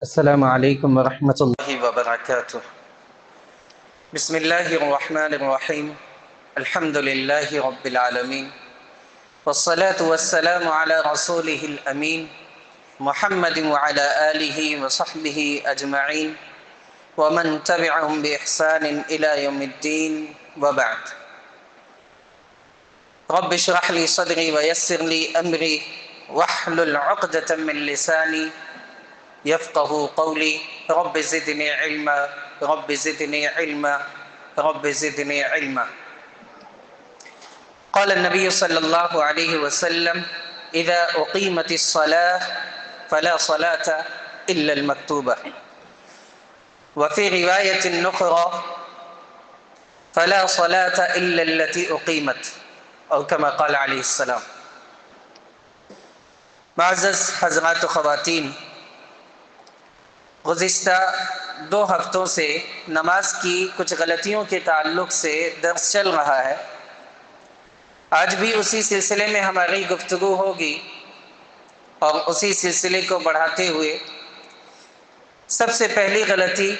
السلام علیکم ورحمۃ اللہ وبرکاتہ۔ بسم اللہ الرحمن الرحیم، الحمد للہ رب العالمین، والصلاة والسلام علی رسولہ الامین، محمد وعلی آلہ وصحبہ اجمعین، ومن تبعهم بإحسان إلى يوم الدین، وبعد۔ رب اشرح لي صدری ویسر لي امری واحلل عقدۃ من لسانی یفقہ قولی، رب زدنی علما، رب زدنی علما، رب زدنی علما۔ قال النبی صلی اللہ علیہ وسلم: اذا اقیمت الصلاة فلا صلاة الا المکتوبہ، وفی روایت اخرى فلا صلاة الا التي اقیمت، او کما قال علیہ السلام۔ معزز حضرات و خواتین، گزشتہ 2 ہفتوں سے نماز کی کچھ غلطیوں کے تعلق سے درس چل رہا ہے۔ آج بھی اسی سلسلے میں ہماری گفتگو ہوگی، اور اسی سلسلے کو بڑھاتے ہوئے سب سے پہلی غلطی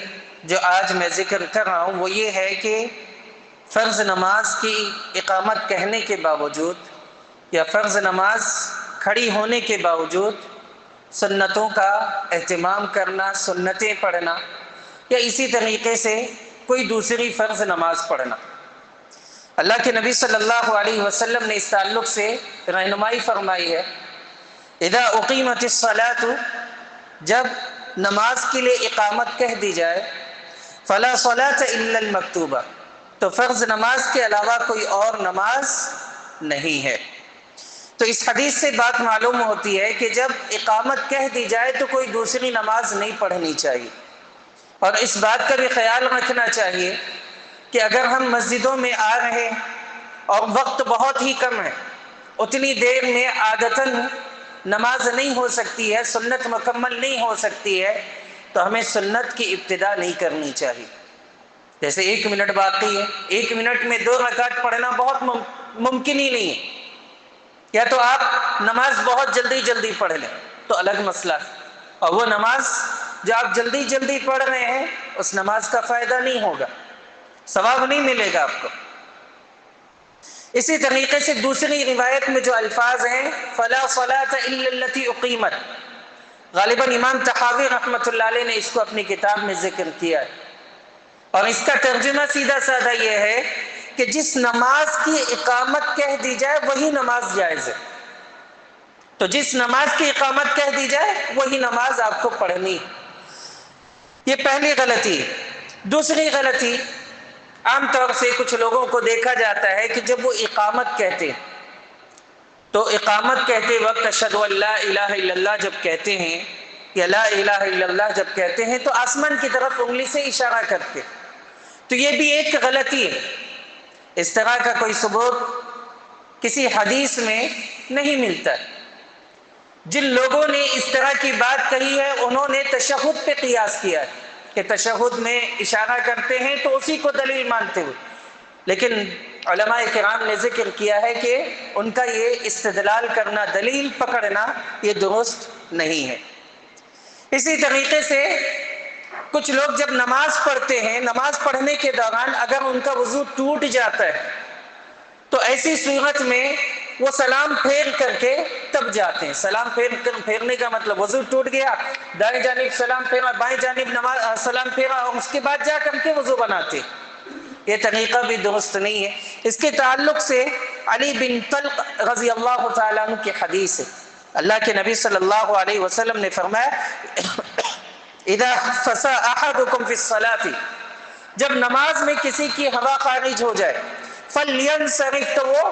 جو آج میں ذکر کر رہا ہوں وہ یہ ہے کہ فرض نماز کی اقامت کہنے کے باوجود یا فرض نماز کھڑی ہونے کے باوجود سنتوں کا اہتمام کرنا، سنتیں پڑھنا، یا اسی طریقے سے کوئی دوسری فرض نماز پڑھنا۔ اللہ کے نبی صلی اللہ علیہ وسلم نے اس تعلق سے رہنمائی فرمائی ہے: اذا اقیمت الصلاة، جب نماز کے لیے اقامت کہہ دی جائے، فلا صلاة الا المکتوبہ، تو فرض نماز کے علاوہ کوئی اور نماز نہیں ہے۔ تو اس حدیث سے بات معلوم ہوتی ہے کہ جب اقامت کہہ دی جائے تو کوئی دوسری نماز نہیں پڑھنی چاہیے، اور اس بات کا بھی خیال رکھنا چاہیے کہ اگر ہم مسجدوں میں آ رہے اور وقت بہت ہی کم ہے، اتنی دیر میں عادتاً نماز نہیں ہو سکتی ہے، سنت مکمل نہیں ہو سکتی ہے، تو ہمیں سنت کی ابتدا نہیں کرنی چاہیے۔ جیسے 1 منٹ باقی ہے، 1 منٹ میں 2 رکعت پڑھنا بہت ممکن ہی نہیں ہے، یا تو آپ نماز بہت جلدی پڑھ لیں تو الگ مسئلہ ہے، اور وہ نماز جو آپ جلدی پڑھ رہے ہیں اس نماز کا فائدہ نہیں ہوگا، ثواب نہیں ملے گا آپ کو۔ اسی طریقے سے دوسری روایت میں جو الفاظ ہیں فلا صلاة الا التي اقیمت، غالباً امام طحاوی رحمۃ اللہ علیہ نے اس کو اپنی کتاب میں ذکر کیا ہے، اور اس کا ترجمہ سیدھا سادہ یہ ہے کہ جس نماز کی اقامت کہہ دی جائے وہی نماز جائز ہے۔ تو جس نماز کی اقامت کہہ دی جائے وہی نماز آپ کو پڑھنی۔ یہ پہلی غلطی۔ دوسری غلطی، عام طور سے کچھ لوگوں کو دیکھا جاتا ہے کہ جب وہ اقامت کہتے ہیں تو اقامت کہتے وقت اشہد ان لا الہ الا اللہ جب کہتے ہیں یا لا الہ الا اللہ جب کہتے ہیں تو آسمان کی طرف انگلی سے اشارہ کرتے، تو یہ بھی ایک غلطی ہے۔ اس طرح کا کوئی ثبوت کسی حدیث میں نہیں ملتا۔ جن لوگوں نے اس طرح کی بات کہی ہے انہوں نے تشہد پہ قیاس کیا ہے کہ تشہد میں اشارہ کرتے ہیں تو اسی کو دلیل مانتے ہوئے، لیکن علماء کرام نے ذکر کیا ہے کہ ان کا یہ استدلال کرنا، دلیل پکڑنا، یہ درست نہیں ہے۔ اسی طریقے سے کچھ لوگ جب نماز پڑھتے ہیں، نماز پڑھنے کے دوران اگر ان کا وضو ٹوٹ جاتا ہے تو ایسی صورت میں وہ سلام پھیر کر کے تب جاتے ہیں۔ سلام پھیرنے کا مطلب وضو ٹوٹ گیا، دائیں جانب سلام پھیرا، بائیں جانب سلام پھیرا، اور اس کے بعد جا کر کے وضو بناتے۔ یہ طریقہ بھی درست نہیں ہے۔ اس کے تعلق سے علی بن طلق رضی اللہ تعالیٰ عنہ کی حدیث ہے، اللہ کے نبی صلی اللہ علیہ وسلم نے فرمایا: اذا فسا احدکم فی الصلاۃ، جب نماز میں کسی کی ہوا خارج ہو جائے، فلینصرف، تو وہ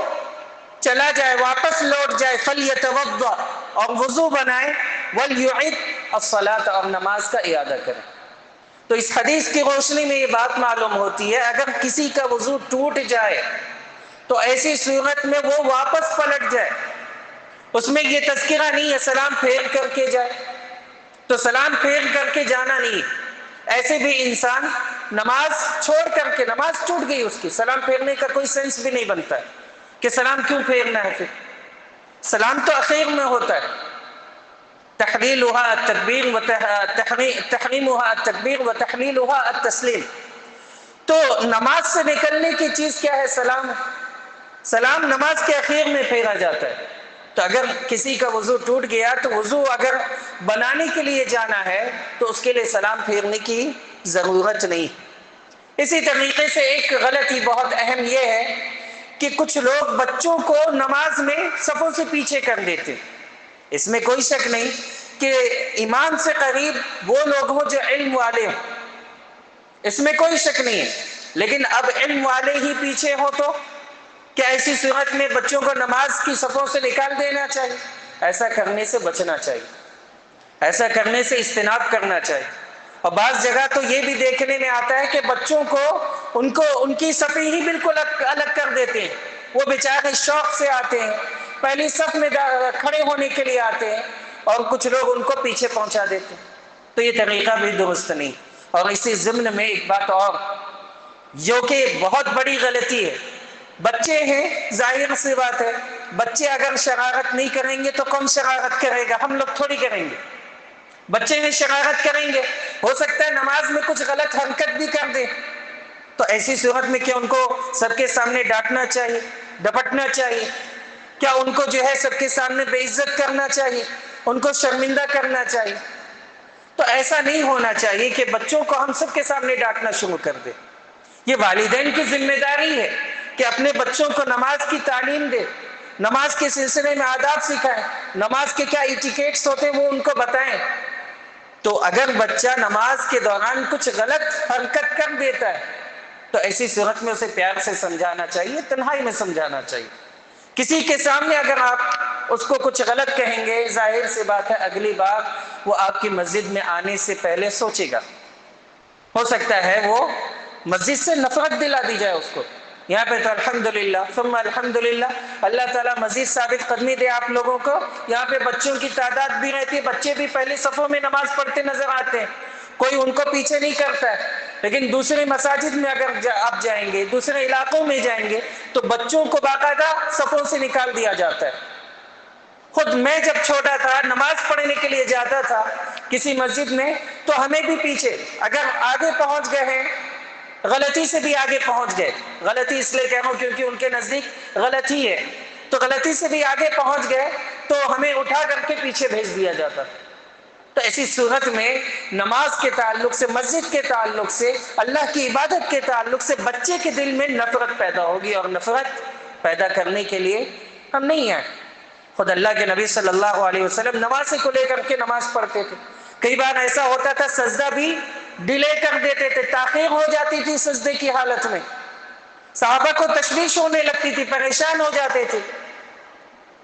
چلا جائے، واپس لوٹ جائے، فلیتوضا، اور وضو بنائے، ولیعد الصلاۃ، اور نماز کا اعادہ کرے۔ تو اس حدیث کی روشنی میں یہ بات معلوم ہوتی ہے اگر کسی کا وضو ٹوٹ جائے تو ایسی صورت میں وہ واپس پلٹ جائے، اس میں یہ تذکرہ نہیں ہے سلام پھیر کر کے جائے، تو سلام پھیر کر کے جانا نہیں۔ ایسے بھی انسان نماز چھوڑ کر کے، نماز ٹوٹ گئی اس کی، سلام پھیرنے کا کوئی سینس بھی نہیں بنتا ہے کہ سلام کیوں پھیرنا ہے، پھر سلام تو اخیر میں ہوتا ہے، تحلیلها التکبیر تحریمها التکبیر و تحلیلها التسلیم. تو نماز سے نکلنے کی چیز کیا ہے؟ سلام. سلام نماز کے اخیر میں پھیرا جاتا ہے. تو اگر کسی کا وضو ٹوٹ گیا تو وضو اگر بنانے کے لیے جانا ہے تو اس کے لیے سلام پھیرنے کی ضرورت نہیں. اسی طریقے سے ایک غلطی بہت اہم یہ ہے کہ کچھ لوگ بچوں کو نماز میں صفوں سے پیچھے کر دیتے. اس میں کوئی شک نہیں کہ امام سے قریب وہ لوگ ہوں جو علم والے ہوں، اس میں کوئی شک نہیں ہے. لیکن اب علم والے ہی پیچھے ہو تو کیا ایسی صورت میں بچوں کو نماز کی صفوں سے نکال دینا چاہیے؟ ایسا کرنے سے بچنا چاہیے، ایسا کرنے سے اجتناب کرنا چاہیے. اور بعض جگہ تو یہ بھی دیکھنے میں آتا ہے کہ بچوں کو ان کی صفیں ہی بالکل الگ کر دیتے ہیں. وہ بیچارے شوق سے آتے ہیں، پہلی صف میں کھڑے ہونے کے لیے آتے ہیں، اور کچھ لوگ ان کو پیچھے پہنچا دیتے ہیں. تو یہ طریقہ بھی درست نہیں. اور اسی ضمن میں ایک بات اور جو کہ بہت بڑی غلطی ہے، بچے ہیں، ظاہر سی بات ہے، بچے اگر شرارت نہیں کریں گے تو کون شرارت کرے گا؟ ہم لوگ تھوڑی کریں گے. بچے ہیں، شرارت کریں گے، ہو سکتا ہے نماز میں کچھ غلط حرکت بھی کر دیں. تو ایسی صورت میں کیا ان کو سب کے سامنے ڈانٹنا چاہیے، ڈپٹنا چاہیے؟ کیا ان کو جو ہے سب کے سامنے بے عزت کرنا چاہیے، ان کو شرمندہ کرنا چاہیے؟ تو ایسا نہیں ہونا چاہیے کہ بچوں کو ہم سب کے سامنے ڈانٹنا شروع کر دیں. یہ والدین کی ذمہ داری ہے کہ اپنے بچوں کو نماز کی تعلیم دے، نماز کے سلسلے میں آداب سکھائیں، نماز کے کیا ایٹیکیٹس ہوتے ہیں وہ ان کو بتائیں. تو اگر بچہ نماز کے دوران کچھ غلط حرکت کر دیتا ہے تو ایسی صورت میں اسے پیار سے سمجھانا چاہیے، تنہائی میں سمجھانا چاہیے. کسی کے سامنے اگر آپ اس کو کچھ غلط کہیں گے، ظاہر سی بات ہے اگلی بار وہ آپ کی مسجد میں آنے سے پہلے سوچے گا. ہو سکتا ہے وہ مسجد سے نفرت دلا دی جائے اس کو. یہاں پہ تو الحمدللہ ثم الحمدللہ، اللہ تعالیٰ مزید ثابت قدمی دے آپ لوگوں کو. یہاں پہ بچوں کی تعداد بھی رہتی ہے، بچے بھی پہلے صفوں میں نماز پڑھتے نظر آتے ہیں، کوئی ان کو پیچھے نہیں کرتا ہے. لیکن دوسرے مساجد میں اگر آپ جائیں گے، دوسرے علاقوں میں جائیں گے تو بچوں کو باقاعدہ صفوں سے نکال دیا جاتا ہے. خود میں جب چھوٹا تھا نماز پڑھنے کے لیے جاتا تھا کسی مسجد میں تو ہمیں بھی پیچھے، اگر آگے پہنچ گئے ہیں، غلطی سے بھی آگے پہنچ گئے، غلطی اس لیے کہہ رہا ہوں کیونکہ ان کے نزدیک غلطی ہے، تو غلطی سے بھی آگے پہنچ گئے تو ہمیں اٹھا کر کے پیچھے بھیج دیا جاتا. تو ایسی صورت میں نماز کے تعلق سے، مسجد کے تعلق سے، اللہ کی عبادت کے تعلق سے بچے کے دل میں نفرت پیدا ہوگی، اور نفرت پیدا کرنے کے لیے ہم نہیں ہیں. خود اللہ کے نبی صلی اللہ علیہ وسلم نماز کو لے کر کے نماز پڑھتے تھے. کئی بار ایسا ہوتا تھا سجدہ بھی ڈیلے کر دیتے تھے، تاخیر ہو جاتی تھی سجدے کی حالت میں، صحابہ کو تشویش ہونے لگتی تھی، پریشان ہو جاتے تھے،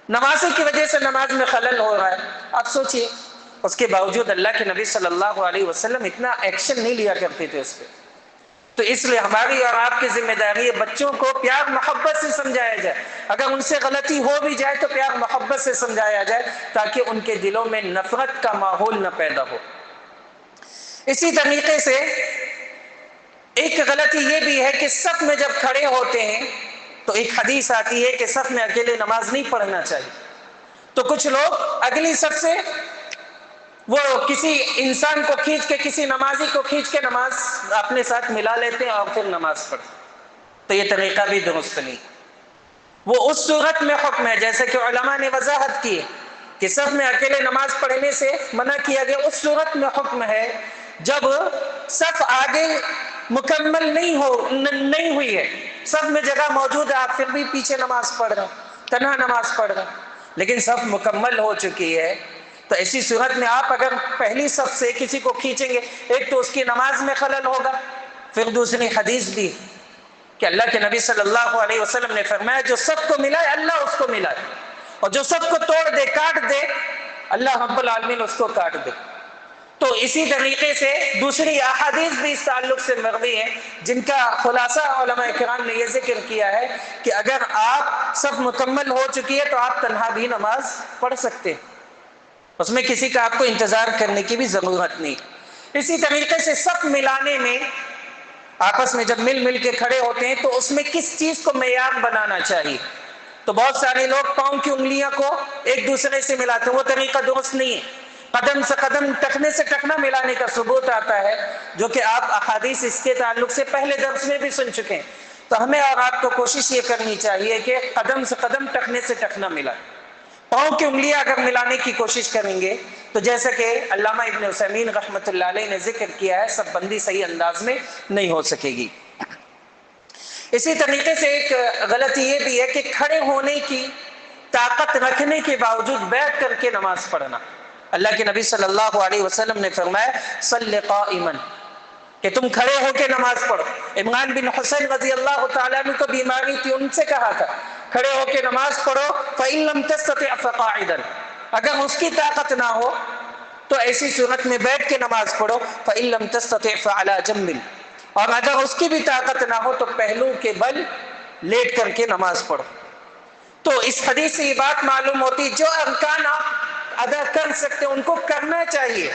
نماز کی وجہ سے نماز میں خلل ہو رہا ہے. اب سوچئے اس کے باوجود اللہ کے نبی صلی اللہ علیہ وسلم اتنا ایکشن نہیں لیا کرتے تھے اس پہ. تو اس لیے ہماری اور آپ کی ذمہ داری ہے بچوں کو پیار محبت سے سمجھایا جائے. اگر ان سے غلطی ہو بھی جائے تو پیار محبت سے سمجھایا جائے تاکہ ان کے دلوں میں نفرت کا ماحول نہ پیدا ہو. اسی طریقے سے ایک غلطی یہ بھی ہے کہ صف میں جب کھڑے ہوتے ہیں تو ایک حدیث آتی ہے کہ صف میں اکیلے نماز نہیں پڑھنا چاہیے. تو کچھ لوگ اگلی صف سے وہ کسی انسان کو کھینچ کے، کسی نمازی کو کھینچ کے نماز اپنے ساتھ ملا لیتے ہیں اور پھر نماز پڑھتے. تو یہ طریقہ بھی درست نہیں. وہ اس صورت میں حکم ہے جیسے کہ علماء نے وضاحت کی کہ صف میں اکیلے نماز پڑھنے سے منع کیا گیا. اس صورت میں حکم ہے جب صف آگے مکمل نہیں ہوئی ہے، صف میں جگہ موجود ہے، آپ پھر بھی پیچھے نماز پڑھ رہے ہیں، تنہا نماز پڑھ رہے ہیں، لیکن صف مکمل ہو چکی ہے. تو ایسی صورت میں آپ اگر پہلی صف سے کسی کو کھینچیں گے، ایک تو اس کی نماز میں خلل ہوگا، پھر دوسری حدیث بھی کہ اللہ کے نبی صلی اللہ علیہ وسلم نے فرمایا جو سب کو ملا ہے اللہ اس کو ملا ہے، اور جو سب کو توڑ دے، کاٹ دے، اللہ رب العالمین اس کو کاٹ دے. تو اسی طریقے سے دوسری احادیث بھی اس تعلق سے مروی ہیں جن کا خلاصہ علماء کرام نے یہ ذکر کیا ہے کہ اگر آپ سب مکمل ہو چکی ہے تو آپ تنہا بھی نماز پڑھ سکتے ہیں، اس میں کسی کا آپ کو انتظار کرنے کی بھی ضرورت نہیں. اسی طریقے سے صف ملانے میں آپس میں جب مل کے کھڑے ہوتے ہیں تو اس میں کس چیز کو معیار بنانا چاہیے. تو بہت سارے لوگ پاؤں کی انگلیاں کو ایک دوسرے سے ملاتے ہیں، وہ طریقہ درست نہیں ہے. قدم سے قدم، ٹخنے سے ٹخنا ملانے کا ثبوت آتا ہے، جو کہ آپ احادیث اس کے تعلق سے پہلے درس میں بھی سن چکے ہیں۔ تو ہمیں اور آپ کو کوشش یہ کرنی چاہیے کہ قدم سے قدم، ٹخنے سے ٹخنا ملائیں۔ پاؤں کی انگلیاں اگر ملانے کی کوشش کریں گے تو جیسا کہ علامہ ابن عثیمین رحمۃ اللہ علیہ نے ذکر کیا ہے، سب بندی صحیح انداز میں نہیں ہو سکے گی۔ اسی طریقے سے ایک غلطی یہ بھی ہے کہ کھڑے ہونے کی طاقت رکھنے کے باوجود بیٹھ کر کے نماز پڑھنا۔ اللہ کے نبی صلی اللہ علیہ وسلم نے فرمایا صلی قائما، کہ تم کھڑے ہو کے نماز پڑھو۔ عمران بن حسین رضی اللہ تعالیٰ عنہ کو بیماری تھی، ان سے کہا تھا کھڑے ہو کے نماز پڑھو، فَإِن لَمْ تَسْتَطِعْ فَقَاعِدًا، اگر اس کی طاقت نہ ہو تو ایسی صورت میں بیٹھ کے نماز پڑھو، فَإِن لَمْ تَسْتَطِعْ فَعَلَى جَنبٍ، اور اگر اس کی بھی طاقت نہ ہو تو پہلو کے بل لیٹ کر کے نماز پڑھو۔ تو اس حدیث سے یہ بات معلوم ہوتی، جو ارکان آپ ادا کر سکتے ان کو کرنا چاہیے،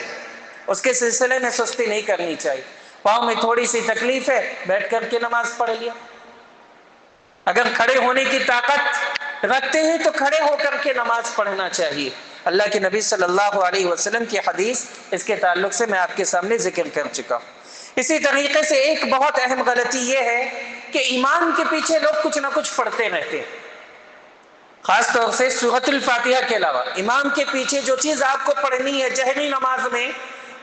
اس کے سلسلے میں سستی نہیں کرنی چاہیے۔ پاؤں میں تھوڑی سی تکلیف ہے، بیٹھ کر کے نماز پڑھ لیا۔ اگر کھڑے ہونے کی طاقت رکھتے ہیں تو کھڑے ہو کر کے نماز پڑھنا چاہیے۔ اللہ کے نبی صلی اللہ علیہ وسلم کی حدیث اس کے تعلق سے میں آپ کے سامنے ذکر کر چکا ہوں۔ اسی طریقے سے ایک بہت اہم غلطی یہ ہے کہ امام کے پیچھے لوگ کچھ نہ کچھ پڑھتے رہتے ہیں، خاص طور سے سورۃ الفاتحہ کے علاوہ امام کے پیچھے جو چیز آپ کو پڑھنی ہے جہری نماز میں،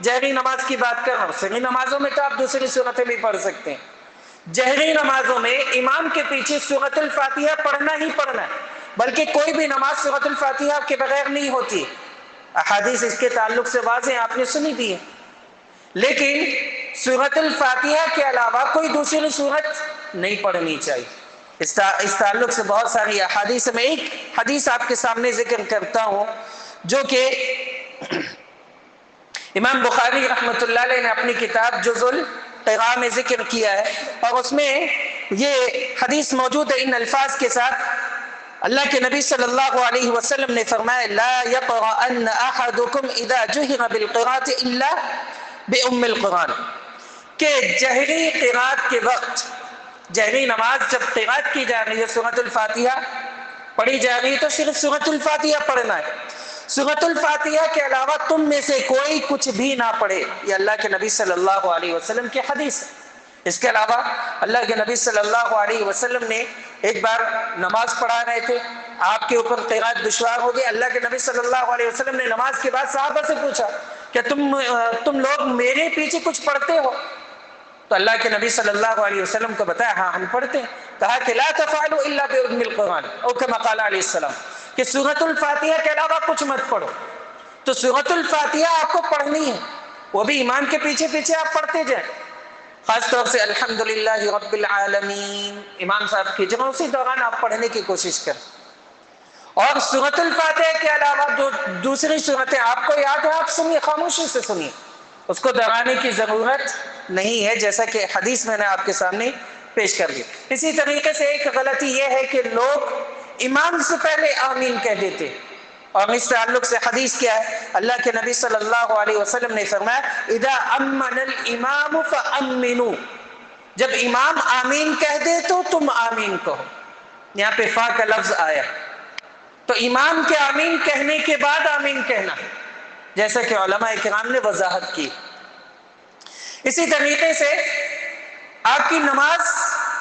جہری نماز کی بات کر رہا ہوں، سری نمازوں میں تو آپ دوسری صورتیں بھی پڑھ سکتے ہیں، جہری نمازوں میں امام کے پیچھے سورۃ الفاتحہ پڑھنا ہی پڑھنا ہے، بلکہ کوئی بھی نماز سورۃ الفاتحہ کے بغیر نہیں ہوتی۔ احادیث اس کے تعلق سے واضح آپ نے سنی بھی ہے، لیکن سورۃ الفاتحہ کے علاوہ کوئی دوسری سورت نہیں پڑھنی چاہیے۔ اس تعلق سے بہت ساری احادیث، میں ایک حدیث آپ کے سامنے ذکر کرتا ہوں جو کہ امام بخاری رحمۃ اللہ علیہ نے اپنی کتاب جزء القراء میں ذکر کیا ہے، اور اس میں یہ حدیث موجود ہے ان الفاظ کے ساتھ۔ اللہ کے نبی صلی اللہ علیہ وسلم نے فرمایا لا يقرأن احدكم اذا جهر بالقراءة الا بأم القرآن، کہ جہری قراءت کے وقت، جہری نماز جب قراءت کی جا رہی ہے، سورۃ الفاتحہ پڑھی جا رہی ہے تو صرف سورۃ الفاتحہ پڑھنا ہے، سورۃ الفاتحہ کے علاوہ تم میں سے کوئی کچھ بھی نہ پڑھے، یہ اللہ کے نبی صلی اللہ علیہ وسلم کی حدیث ہے۔ اس کے علاوہ اللہ کے نبی صلی اللہ علیہ وسلم نے ایک بار نماز پڑھا رہے تھے، آپ کے اوپر قراءت دشوار ہو گئی، اللہ کے نبی صلی اللہ علیہ وسلم نے نماز کے بعد صحابہ سے پوچھا کہ تم لوگ میرے پیچھے کچھ پڑھتے ہو؟ تو اللہ کے نبی صلی اللہ علیہ وسلم کو بتایا ہاں ہم پڑھتے ہیں۔ کہا کہ لا تفعلوا الا بأم القرآن او كما قال علیہ السلام، کہ سورۃ الفاتحہ کے علاوہ کچھ مت پڑھو۔ تو سورۃ الفاتحہ آپ کو پڑھنی ہے، وہ بھی امام کے پیچھے پیچھے آپ پڑھتے جائیں، خاص طور سے الحمدللہ رب العالمین امام صاحب کی جگہ اسی دوران آپ پڑھنے کی کوشش کریں۔ اور سورۃ الفاتحہ کے علاوہ جو دوسری صورتیں آپ کو یاد ہے آپ سنیے، خاموشی سے سنیے، اس کو دہرانے کی ضرورت نہیں ہے، جیسا کہ حدیث میں نے آپ کے سامنے پیش کر دی۔ اسی طریقے سے ایک غلطی یہ ہے کہ لوگ امام سے پہلے آمین کہہ دیتے، اور اس تعلق سے حدیث کیا ہے؟ اللہ کے نبی صلی اللہ علیہ وسلم نے فرمایا اذا امن الامام فامنوا، جب امام آمین کہہ دے تو تم آمین کہو۔ یہاں پہ فا کا لفظ آیا، تو امام کے آمین کہنے کے بعد آمین کہنا، جیسا کہ علماء کرام نے وضاحت کی۔ اسی طریقے سے آپ کی نماز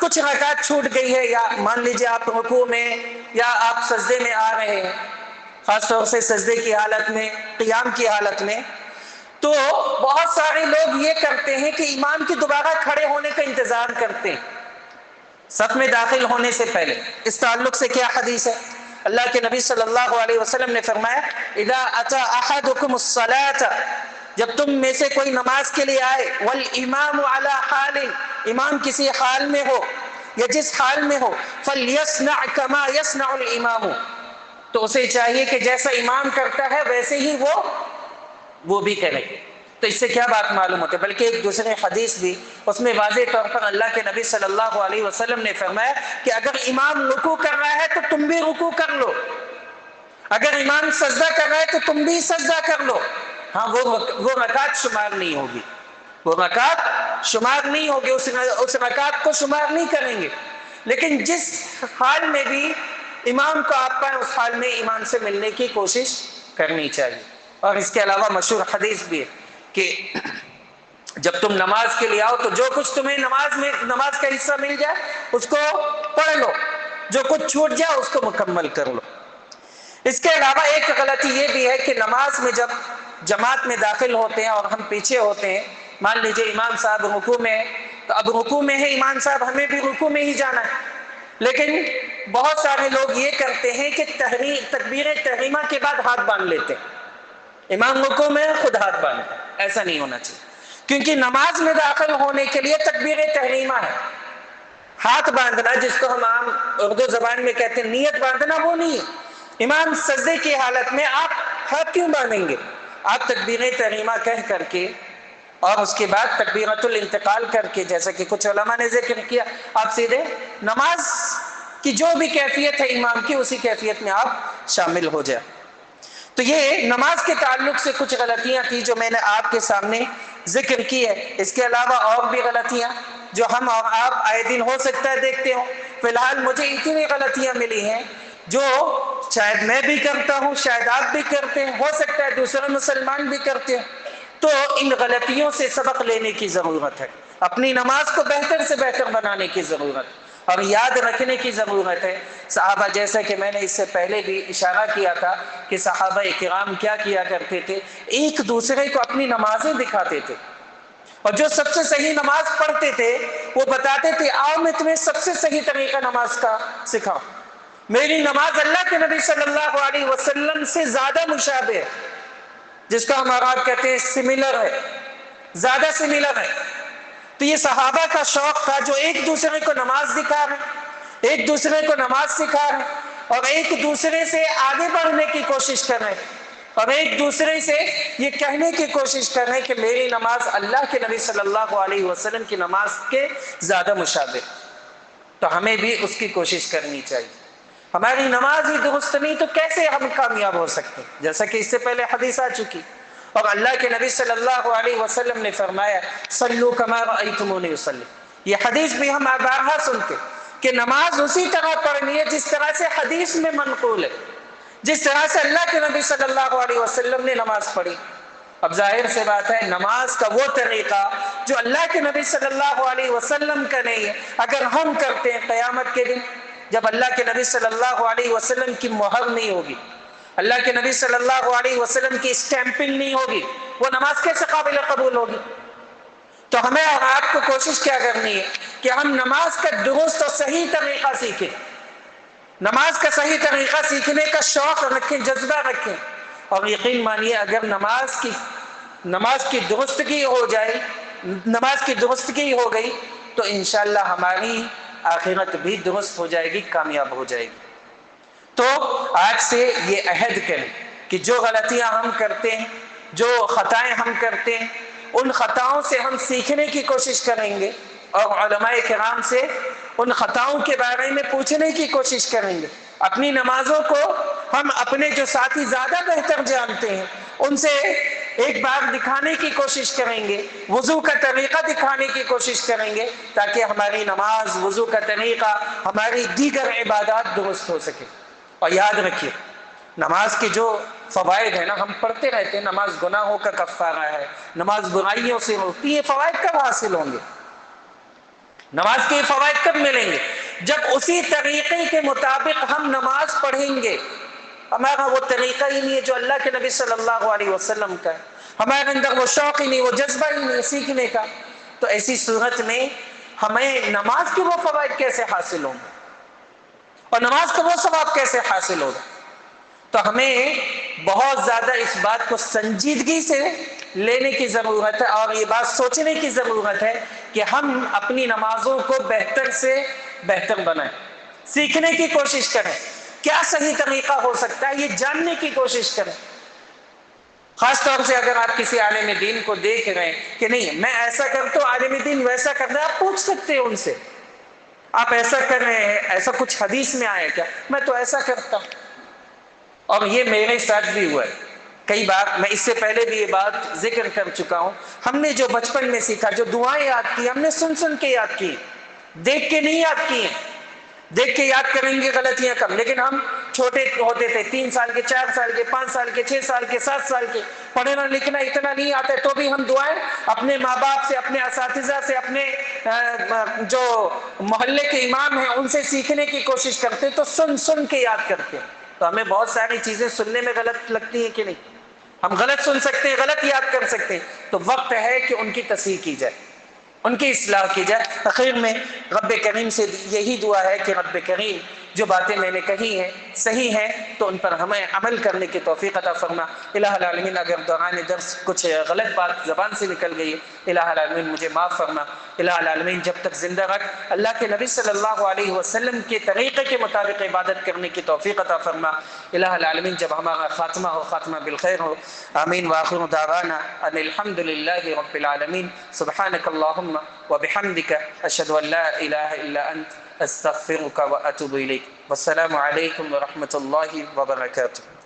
کچھ رکعت چھوٹ گئی ہے، یا مان لیجیے آپ رکوع میں یا آپ سجدے میں آ رہے ہیں، خاص طور سے سجدے کی حالت میں، قیام کی حالت میں، تو بہت سارے لوگ یہ کرتے ہیں کہ امام کی دوبارہ کھڑے ہونے کا انتظار کرتے ہیں صف میں داخل ہونے سے پہلے۔ اس تعلق سے کیا حدیث ہے؟ اللہ کے نبی صلی اللہ علیہ وسلم نے فرمایا اذا اتى احدكم الصلاة، جب تم میں سے کوئی نماز کے لیے آئے، والامام على حال، امام کسی حال میں ہو یا جس حال میں ہو، فليصنع كما يصنع الامام، تو اسے چاہیے کہ جیسا امام کرتا ہے ویسے ہی وہ بھی کرے۔ تو اس سے کیا بات معلوم ہوتی ہے؟ بلکہ ایک دوسرے حدیث بھی اس میں واضح طور پر اللہ کے نبی صلی اللہ علیہ وسلم نے فرمایا کہ اگر امام رکوع کر رہا ہے تو تم بھی رکوع کر لو، اگر امام سجدہ کر رہا ہے تو تم بھی سجدہ کر لو۔ ہاں وہ رکعت شمار نہیں ہوگی، وہ رکعت شمار نہیں ہوگی، اس رکعت کو شمار نہیں کریں گے، لیکن جس حال میں بھی امام کو آپ پائیں اس حال میں امام سے ملنے کی کوشش کرنی چاہیے۔ اور اس کے علاوہ مشہور حدیث بھی ہے کہ جب تم نماز کے لیے آؤ تو جو کچھ تمہیں نماز کا حصہ مل جائے اس کو پڑھ لو، جو کچھ چھوٹ جائے اس کو مکمل کر لو۔ اس کے علاوہ ایک غلطی یہ بھی ہے کہ نماز میں جب جماعت میں داخل ہوتے ہیں اور ہم پیچھے ہوتے ہیں، مان لیجئے امام صاحب رکوع میں ہے تو اب رکوع میں ہے امام صاحب، ہمیں بھی رکوع میں ہی جانا ہے، لیکن بہت سارے لوگ یہ کرتے ہیں کہ تکبیر تحریمہ کے بعد ہاتھ باندھ لیتے ہیں، امام رکوع میں خود ہاتھ باندھتے ہیں۔ ایسا نہیں ہونا چاہیے، کیونکہ نماز میں داخل ہونے کے لیے تکبیر تحریمہ ہے، ہاتھ باندھنا جس کو ہم عام اردو زبان میں کہتے ہیں نیت باندھنا، وہ نہیں ہے۔ امام سجدے کی حالت میں آپ ہاتھ کیوں باندھیں گے؟ آپ تکبیر تحریمہ کہہ کر کے اور اس کے بعد تکبیرۃ الانتقال کر کے، جیسا کہ کچھ علماء نے ذکر کیا، آپ سیدھے نماز کی جو بھی کیفیت ہے امام کی اسی کیفیت میں آپ شامل ہو جائیں۔ تو یہ نماز کے تعلق سے کچھ غلطیاں تھی جو میں نے آپ کے سامنے ذکر کی ہے۔ اس کے علاوہ اور بھی غلطیاں جو ہم اور آپ آئے دن ہو سکتا ہے دیکھتے ہوں، فی الحال مجھے اتنی غلطیاں ملی ہیں جو شاید میں بھی کرتا ہوں، شاید آپ بھی کرتے ہیں، ہو سکتا ہے دوسرے مسلمان بھی کرتے ہیں۔ تو ان غلطیوں سے سبق لینے کی ضرورت ہے، اپنی نماز کو بہتر سے بہتر بنانے کی ضرورت ہے اور یاد رکھنے کی ضرورت ہے۔ صحابہ، جیسا کہ میں نے اس سے پہلے بھی اشارہ کیا تھا کہ صحابہ کرام کیا کیا کرتے تھے، ایک دوسرے کو اپنی نمازیں دکھاتے تھے، اور جو سب سے صحیح نماز پڑھتے تھے وہ بتاتے تھے آؤ میں تمہیں سب سے صحیح طریقہ نماز کا سکھاؤں۔ میری نماز اللہ کے نبی صلی اللہ علیہ وسلم سے زیادہ مشابہ ہے، جس کو ہم عرب کہتے ہیں سملر ہے، زیادہ سملر ہے۔ تو یہ صحابہ کا شوق تھا جو ایک دوسرے کو نماز دکھا رہے، ایک دوسرے کو نماز سکھا رہے اور ایک دوسرے سے آگے بڑھنے کی کوشش کر رہے اور ایک دوسرے سے یہ کہنے کی کوشش کر رہے ہیں کہ میری نماز اللہ کے نبی صلی اللہ علیہ وسلم کی نماز کے زیادہ مشابہ، تو ہمیں بھی اس کی کوشش کرنی چاہیے۔ ہماری نماز ہی درست نہیں تو کیسے ہم کامیاب ہو سکتے ہیں؟ جیسا کہ اس سے پہلے حدیث آ چکی اور اللہ کے نبی صلی اللہ علیہ وسلم نے فرمایا صلو کما رأیتمونی اصلی۔ یہ حدیث بھی ہم بارہا سنتے کہ نماز اسی طرح پڑھنی ہے جس طرح سے حدیث میں منقول ہے، جس طرح سے اللہ کے نبی صلی اللہ علیہ وسلم نے نماز پڑھی۔ اب ظاہر سے بات ہے نماز کا وہ طریقہ جو اللہ کے نبی صلی اللہ علیہ وسلم کا نہیں ہے، اگر ہم کرتے ہیں قیامت کے دن جب اللہ کے نبی صلی اللہ علیہ وسلم کی مہر نہیں ہوگی، اللہ کے نبی صلی اللہ علیہ وسلم کی اسٹیمپنگ نہیں ہوگی، وہ نماز کیسے قابل قبول ہوگی؟ تو ہمیں اور آپ کو کوشش کیا کرنی ہے کہ ہم نماز کا درست اور صحیح طریقہ سیکھیں، نماز کا صحیح طریقہ سیکھنے کا شوق رکھیں، جذبہ رکھیں، اور یقین مانیے اگر نماز کی درستگی ہو جائے، نماز کی درستگی ہو گئی تو انشاءاللہ ہماری آخرت بھی درست ہو جائے گی، کامیاب ہو جائے گی۔ تو آج سے یہ عہد کریں کہ جو غلطیاں ہم کرتے ہیں، جو خطائیں ہم کرتے ہیں، ان خطاؤں سے ہم سیکھنے کی کوشش کریں گے اور علماء کرام سے ان خطاؤں کے بارے میں پوچھنے کی کوشش کریں گے۔ اپنی نمازوں کو ہم اپنے جو ساتھی زیادہ بہتر جانتے ہیں ان سے ایک بار دکھانے کی کوشش کریں گے، وضو کا طریقہ دکھانے کی کوشش کریں گے تاکہ ہماری نماز، وضو کا طریقہ، ہماری دیگر عبادات درست ہو سکے۔ اور یاد رکھیے نماز کے جو فوائد ہیں نا، ہم پڑھتے رہتے ہیں نماز گناہوں کا کفارہ ہے، نماز برائیوں سے روکتی ہے، یہ فوائد کب حاصل ہوں گے؟ نماز کے فوائد کب ملیں گے؟ جب اسی طریقے کے مطابق ہم نماز پڑھیں گے۔ ہمارا وہ طریقہ ہی نہیں ہے جو اللہ کے نبی صلی اللہ علیہ وسلم کا ہے، ہمارے اندر وہ شوق ہی نہیں، وہ جذبہ ہی نہیں سیکھنے کا، تو ایسی صورت میں ہمیں نماز کے وہ فوائد کیسے حاصل ہوں گے اور نماز کا وہ ثواب کیسے حاصل ہوگا؟ تو ہمیں بہت زیادہ اس بات کو سنجیدگی سے لینے کی ضرورت ہے اور یہ بات سوچنے کی ضرورت ہے کہ ہم اپنی نمازوں کو بہتر سے بہتر بنائیں، سیکھنے کی کوشش کریں، کیا صحیح طریقہ ہو سکتا ہے یہ جاننے کی کوشش کریں۔ خاص طور سے اگر آپ کسی عالم دین کو دیکھ رہے ہیں کہ نہیں میں ایسا کرتا ہوں، عالم دین ویسا کرتا ہے، آپ پوچھ سکتے ہیں ان سے آپ ایسا کر رہے ہیں، ایسا کچھ حدیث میں آیا کیا؟ میں تو ایسا کرتا ہوں، اور یہ میرے ساتھ بھی ہوا ہے کئی بار، میں اس سے پہلے بھی یہ بات ذکر کر چکا ہوں۔ ہم نے جو بچپن میں سیکھا، جو دعائیں یاد کی، ہم نے سن کے یاد کی، دیکھ کے نہیں یاد کی ہیں۔ دیکھ کے یاد کریں گے غلطیاں کم، لیکن ہم چھوٹے ہوتے تھے 3 سال کے 4 سال کے 5 سال کے 6 سال کے 7 سال کے، پڑھنا لکھنا اتنا نہیں آتا ہے تو بھی ہم دعائیں اپنے ماں باپ سے، اپنے اساتذہ سے، اپنے جو محلے کے امام ہیں ان سے سیکھنے کی کوشش کرتے، تو سن سن کے یاد کرتے. تو ہمیں بہت ساری چیزیں سننے میں غلط لگتی ہیں کہ نہیں؟ ہم غلط سن سکتے ہیں، غلط یاد کر سکتے ہیں. تو وقت ہے کہ ان کی تصحیح کی جائے، ان کی اصلاح کی جائے. اخیر میں رب کریم سے یہی دعا ہے کہ رب کریم جو باتیں میں نے کہی ہیں صحیح ہیں تو ان پر ہمیں عمل کرنے کی توفیق عطا فرما. الہ العالمین اگر دوران درس کچھ غلط بات زبان سے نکل گئی ہے، الہ العالمین مجھے معاف فرما. الہ العالمین جب تک زندہ رکھ اللہ کے نبی صلی اللہ علیہ وسلم کے طریقے کے مطابق عبادت کرنے کی توفیق عطا فرما. الہ العالمین جب ہمارا خاتمہ ہو خاتمہ بالخیر ہو. آمین. وآخر دعوانا ان الحمد للہ رب العالمین. سبحانک اللہم وبحمدک اشہد ان لا الہ الا انت استغفرک واتوب الیک. والسلام علیکم ورحمۃ اللہ وبرکاتہ.